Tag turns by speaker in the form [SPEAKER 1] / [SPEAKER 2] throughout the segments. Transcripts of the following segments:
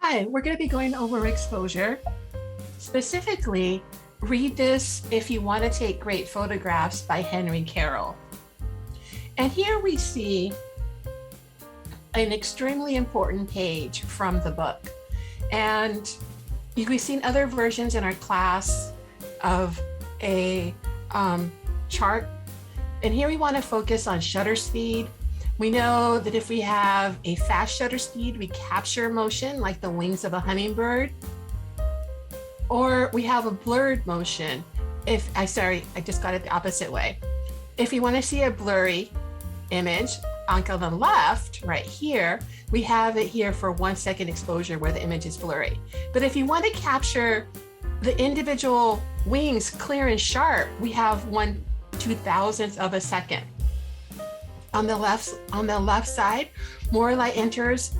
[SPEAKER 1] Hi, we're going to be going over exposure. Specifically, read this if you want to take great photographs by Henry Carroll. And here we see an extremely important page from the book. And we've seen other versions in our class of a chart. And here we want to focus on shutter speed. We know that if we have a fast shutter speed, we capture motion like the wings of a hummingbird, or we have a blurred motion. I just got it the opposite way. If you want to see a blurry image, on the left, right here, we have it here for 1 second exposure where the image is blurry. But if you want to capture the individual wings clear and sharp, we have 1/2000th of a second. On the left side, more light enters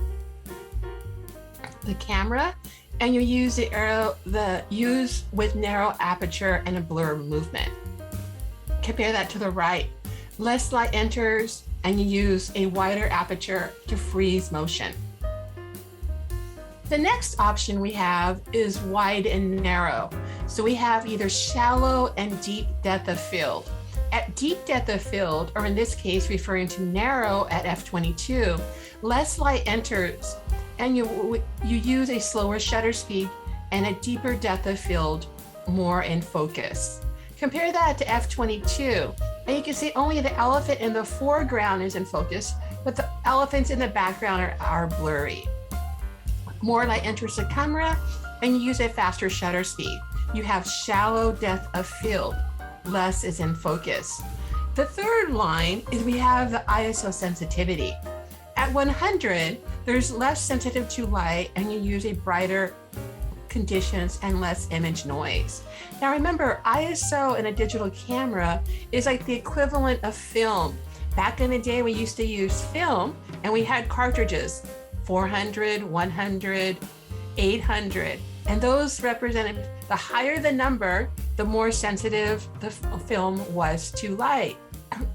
[SPEAKER 1] the camera, and you use use with narrow aperture and a blur movement. Compare that to the right. Less light enters, and you use a wider aperture to freeze motion. The next option we have is wide and narrow. So we have either shallow and deep depth of field. At deep depth of field, or in this case, referring to narrow at f/22, less light enters, and you use a slower shutter speed and a deeper depth of field, more in focus. Compare that to f/22, and you can see only the elephant in the foreground is in focus, but the elephants in the background are blurry. More light enters the camera, and you use a faster shutter speed. You have shallow depth of field. Less is in focus. The third line is we have the ISO sensitivity. At 100, there's less sensitive to light, and you use a brighter conditions and less image noise. Now remember, ISO in a digital camera is like the equivalent of film. Back in the day, we used to use film, and we had cartridges, 400, 100, 800, and those represented the higher the number, the more sensitive the film was to light.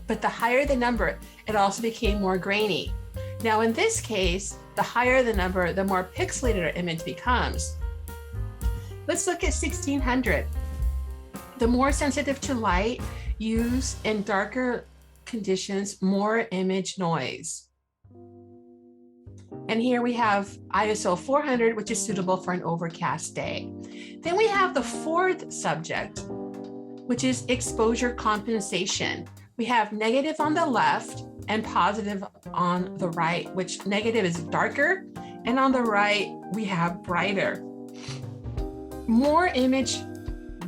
[SPEAKER 1] But the higher the number, it also became more grainy. Now in this case, the higher the number, the more pixelated our image becomes. Let's look at 1600. The more sensitive to light, use in darker conditions, more image noise. And here we have ISO 400, which is suitable for an overcast day. Then we have the fourth subject, which is exposure compensation. We have negative on the left and positive on the right, which negative is darker, and on the right, we have brighter. More image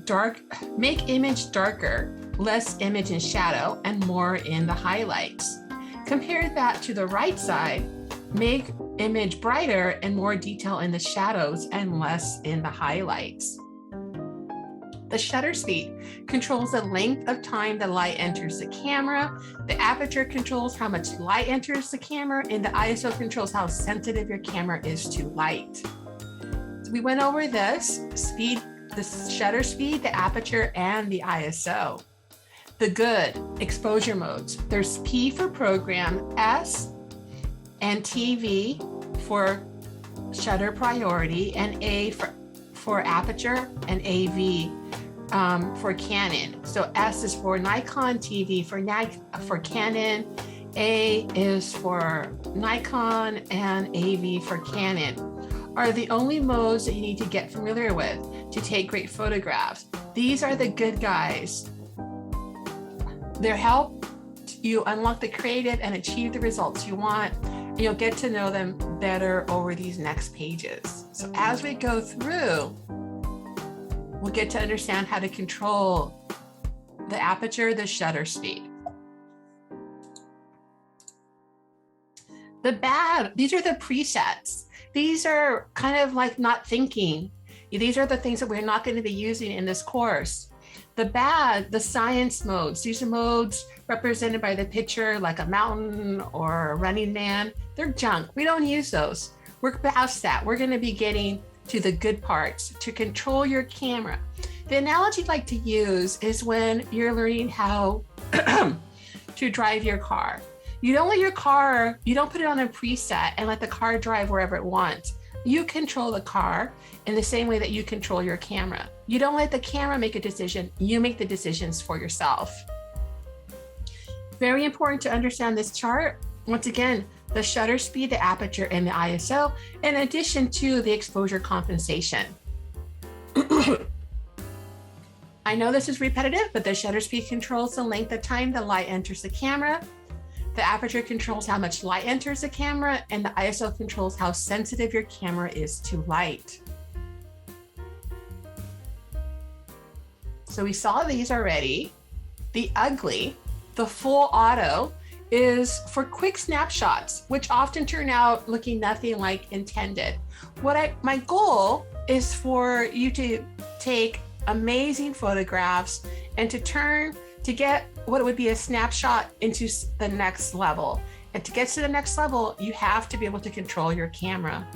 [SPEAKER 1] dark, make image darker, less image in shadow, and more in the highlights. Compare that to the right side, make image brighter and more detail in the shadows and less in the highlights. The shutter speed controls the length of time the light enters the camera. The aperture controls how much light enters the camera, and the ISO controls how sensitive your camera is to light. So we went over this speed, the shutter speed, the aperture, and the ISO. The good exposure modes. There's P for program, S and TV for shutter priority, and A for aperture, and AV for Canon. So S is for Nikon, TV for Canon, A is for Nikon, and AV for Canon are the only modes that you need to get familiar with to take great photographs. These are the good guys. They help you unlock the creative and achieve the results you want. You'll get to know them better over these next pages. So as we go through, we'll get to understand how to control the aperture, the shutter speed. These are the presets. These are kind of like not thinking. These are the things that we're not going to be using in this course. The science modes. These are modes represented by the picture, like a mountain or a running man. They're junk. We don't use those. We're past that. We're going to be getting to the good parts to control your camera. The analogy I'd like to use is when you're learning how to drive your car. You don't let your car, you don't put it on a preset and let the car drive wherever it wants. You control the car in the same way that you control your camera. You don't let the camera make a decision, you make the decisions for yourself. Very important to understand this chart. Once again, the shutter speed, the aperture, and the ISO, in addition to the exposure compensation. I know this is repetitive, but the shutter speed controls the length of time the light enters the camera. The aperture controls how much light enters the camera, and the ISO controls how sensitive your camera is to light. So we saw these already. The ugly, the full auto, is for quick snapshots, which often turn out looking nothing like intended. My goal is for you to take amazing photographs and to get what would be a snapshot into the next level. And to get to the next level, you have to be able to control your camera.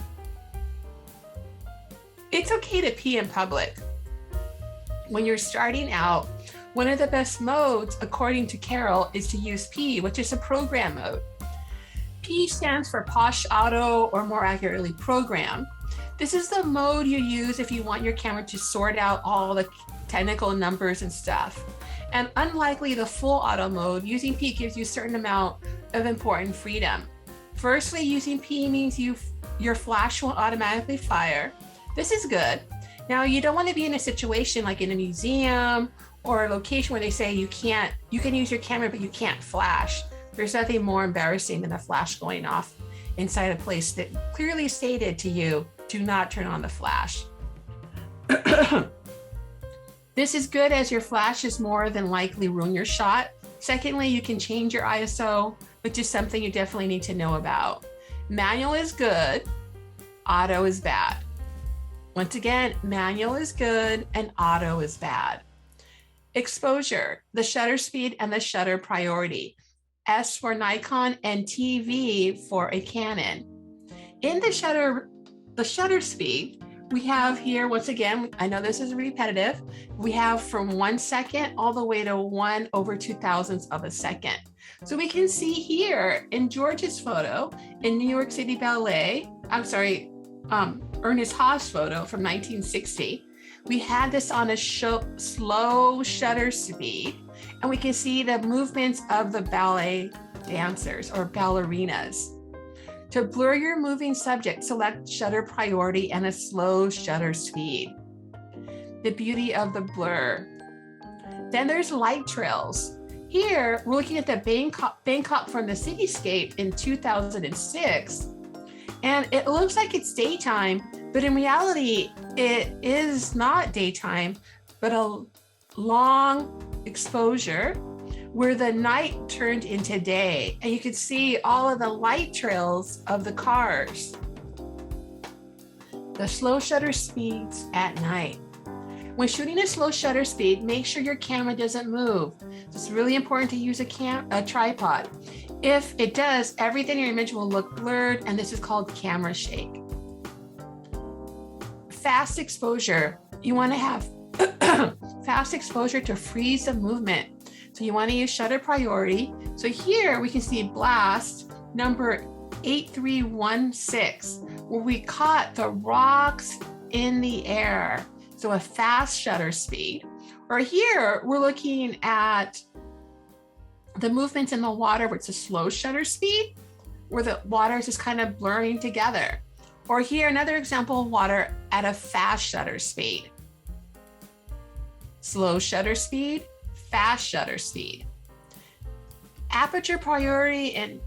[SPEAKER 1] It's okay to pee in public. When you're starting out, one of the best modes, according to Carol, is to use P, which is a program mode. P stands for Posh Auto, or more accurately, program. This is the mode you use if you want your camera to sort out all the technical numbers and stuff. And unlikely the full auto mode, using P gives you a certain amount of important freedom. Firstly, using P means your flash won't automatically fire. This is good. Now, you don't want to be in a situation like in a museum or a location where they say you can use your camera, but you can't flash. There's nothing more embarrassing than a flash going off inside a place that clearly stated to you, do not turn on the flash. This is good as your flash is more than likely ruin your shot. Secondly, you can change your ISO, which is something you definitely need to know about. Manual is good, auto is bad. Once again, manual is good and auto is bad. Exposure, the shutter speed and the shutter priority. S for Nikon and TV for a Canon. In the shutter speed, we have here, once again, I know this is repetitive, we have from 1 second all the way to 1/2000th of a second. So we can see here in George's photo in New York City Ballet, Ernest Haas photo from 1960, we had this on a slow shutter speed, and we can see the movements of the ballet dancers or ballerinas. To blur your moving subject, select shutter priority and a slow shutter speed. The beauty of the blur. Then there's light trails. Here, we're looking at the Bangkok from the cityscape in 2006, and it looks like it's daytime, but in reality, it is not daytime, but a long exposure where the night turned into day, and you could see all of the light trails of the cars. The slow shutter speeds at night. When shooting a slow shutter speed, make sure your camera doesn't move. It's really important to use a tripod. If it does, everything in your image will look blurred, and this is called camera shake. Fast exposure. You want to have fast exposure to freeze the movement. So you want to use shutter priority. So here we can see blast number 8316, where we caught the rocks in the air. So a fast shutter speed. Or here we're looking at the movements in the water, where it's a slow shutter speed, where the water is just kind of blurring together. Or here, another example of water at a fast shutter speed. Slow shutter speed, fast shutter speed. Aperture priority and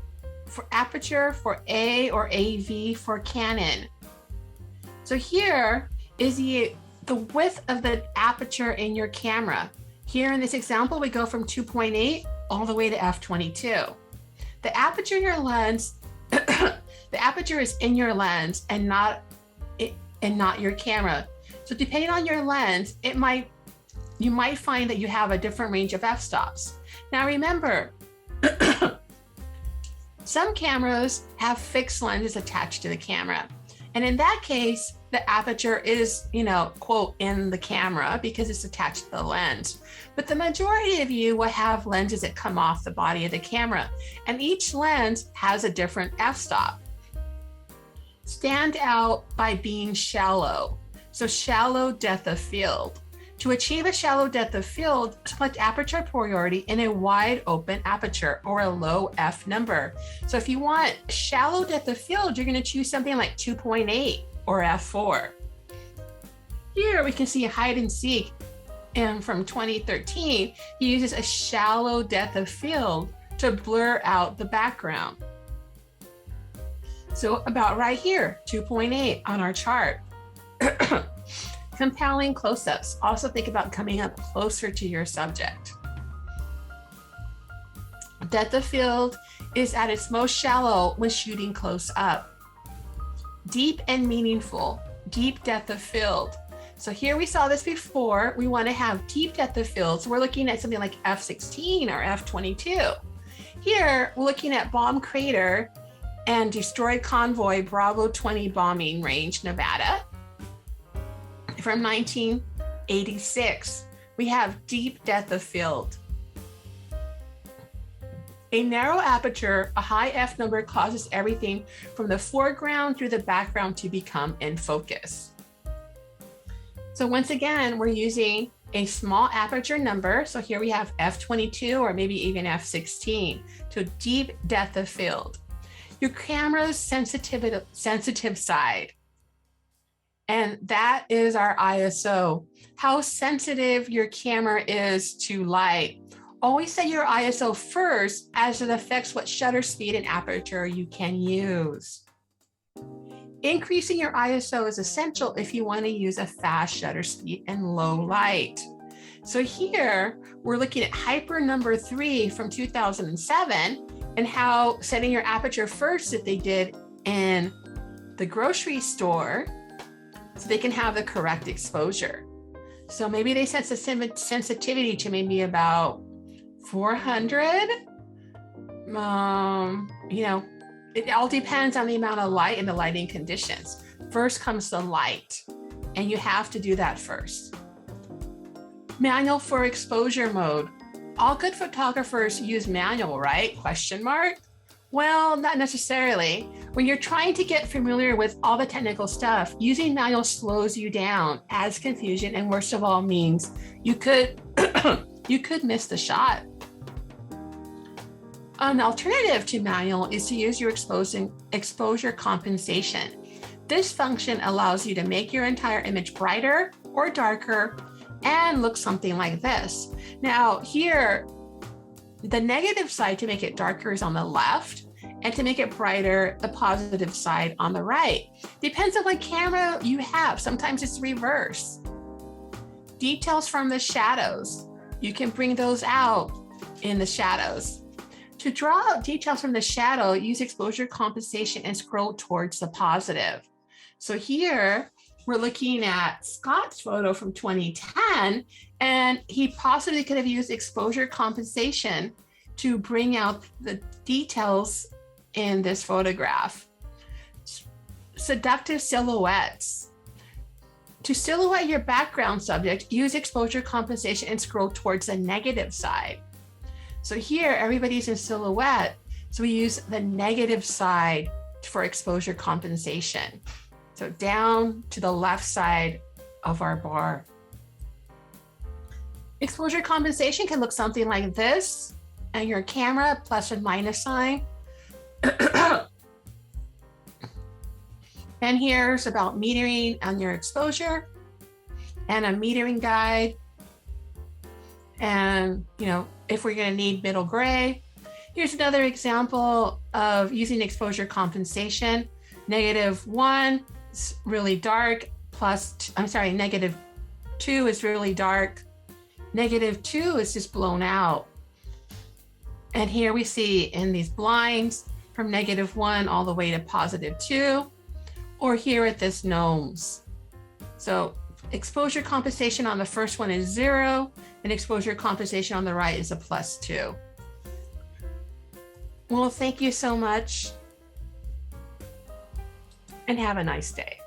[SPEAKER 1] for aperture for A or AV for Canon. So here is the width of the aperture in your camera. Here in this example, we go from 2.8 all the way to f/22. The aperture in your lens, the aperture is in your lens and not your camera. So depending on your lens, you might find that you have a different range of f-stops. Now remember, some cameras have fixed lenses attached to the camera. And in that case, the aperture is, quote, in the camera because it's attached to the lens. But the majority of you will have lenses that come off the body of the camera, and each lens has a different f-stop. stand out by being shallow. So shallow depth of field. To achieve a shallow depth of field, select aperture priority in a wide open aperture or a low F number. So if you want shallow depth of field, you're going to choose something like 2.8 or F4. Here we can see hide and seek, and from 2013, he uses a shallow depth of field to blur out the background. So about right here, 2.8 on our chart. Compelling close-ups. Also think about coming up closer to your subject. Depth of field is at its most shallow when shooting close up. Deep and meaningful. Deep depth of field. So here we saw this before. We want to have deep depth of field. So we're looking at something like F16 or F22. Here we're looking at bomb crater and destroyed convoy Bravo 20 bombing range, Nevada. From 1986, we have deep depth of field. A narrow aperture, a high F number causes everything from the foreground through the background to become in focus. So once again, we're using a small aperture number. So here we have F22 or maybe even F16 to deep depth of field. Your camera's sensitive side. And that is our ISO. How sensitive your camera is to light. Always set your ISO first as it affects what shutter speed and aperture you can use. Increasing your ISO is essential if you want to use a fast shutter speed and low light. So here we're looking at Hyper number 3 from 2007 and how setting your aperture first that they did in the grocery store so they can have the correct exposure. So maybe they set the sensitivity to maybe about 400. It all depends on the amount of light and the lighting conditions. First comes the light, and you have to do that first. Manual for exposure mode. All good photographers use manual, right? Question mark? Well, not necessarily. When you're trying to get familiar with all the technical stuff, using manual slows you down, adds confusion, and worst of all means you could miss the shot. An alternative to manual is to use your exposure compensation. This function allows you to make your entire image brighter or darker and look something like this. Now here, the negative side to make it darker is on the left, and to make it brighter, the positive side on the right. Depends on what camera you have. Sometimes it's reverse. Details from the shadows. You can bring those out in the shadows. To draw out details from the shadow, use exposure compensation and scroll towards the positive. So here, we're looking at Scott's photo from 2010, and he possibly could have used exposure compensation to bring out the details in this photograph. Seductive silhouettes. To silhouette your background subject, use exposure compensation and scroll towards the negative side. So here, everybody's in silhouette, so we use the negative side for exposure compensation. So down to the left side of our bar. Exposure compensation can look something like this, and your camera plus or minus sign. And here's about metering on your exposure and a metering guide. And, if we're going to need middle gray, here's another example of using exposure compensation. -1 is really dark, -2 is really dark. -2 is just blown out. And here we see in these blinds from -1 all the way to +2, or here at this gnomes. So exposure compensation on the first one is 0, and exposure compensation on the right is a +2. Well, thank you so much, and have a nice day.